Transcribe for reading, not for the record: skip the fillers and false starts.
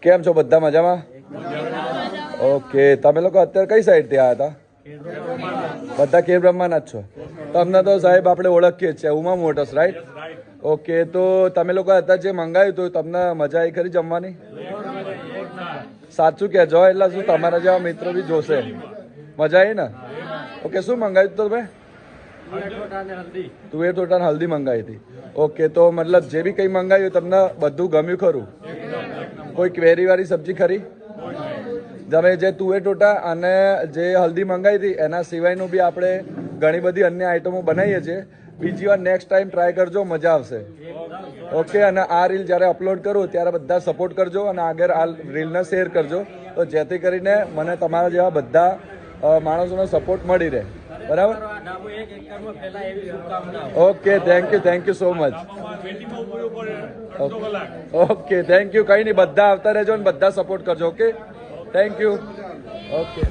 કેમ છો બધા મજામાં? ઓકે, તમે લોકો અત્યારે કઈ સાઈડથી આવ્યા હતા? બધા ખેર બ્રહ્માના જ છો. તમને તો સાહેબ આપણે ઓળખીએ જ છે, ઉમા મોટર્સ, રાઈટ? ઓકે, તો તમે લોકો અત્યારે જે મંગાવ્યું હતું તમને મજા આવી ખરી જમવાની? સાચું કહેજો એટલે શું તમારા જેવા મિત્રો બી જોશે. મજા આવી ને? ઓકે, શું મંગાવ્યું હતું તમે? તુવેર ટોટા હલ્દી મંગાવી હતી. ઓકે, તો મતલબ જે બી કંઈ મંગાવ્યું તમને બધું ગમ્યું ખરું? કોઈ ક્વેરી વાળી સબ્જી ખરી? તમે જે તુવેર ટોટા અને જે હલ્દી મંગાવી હતી એના સિવાયનું બી આપણે ઘણી બધી અન્ય આઈટમો બનાવીએ છીએ. બીજી વાર નેક્સ્ટ ટાઈમ ટ્રાય કરજો, મજા આવશે. ઓકે, અને આ રીલ જ્યારે અપલોડ કરું ત્યારે બધા સપોર્ટ કરજો અને આગળ આ રીલને શેર કરજો, તો જેથી કરીને મને તમારા જેવા બધા માણસોનો સપોર્ટ મળી રહે. બરાબર? Okay, thank you so much. Okay, thank you. કંઈ નહીં, બધા આવતા રહેજો અને બધા સપોર્ટ કરજો. Okay, thank you. ઓકે.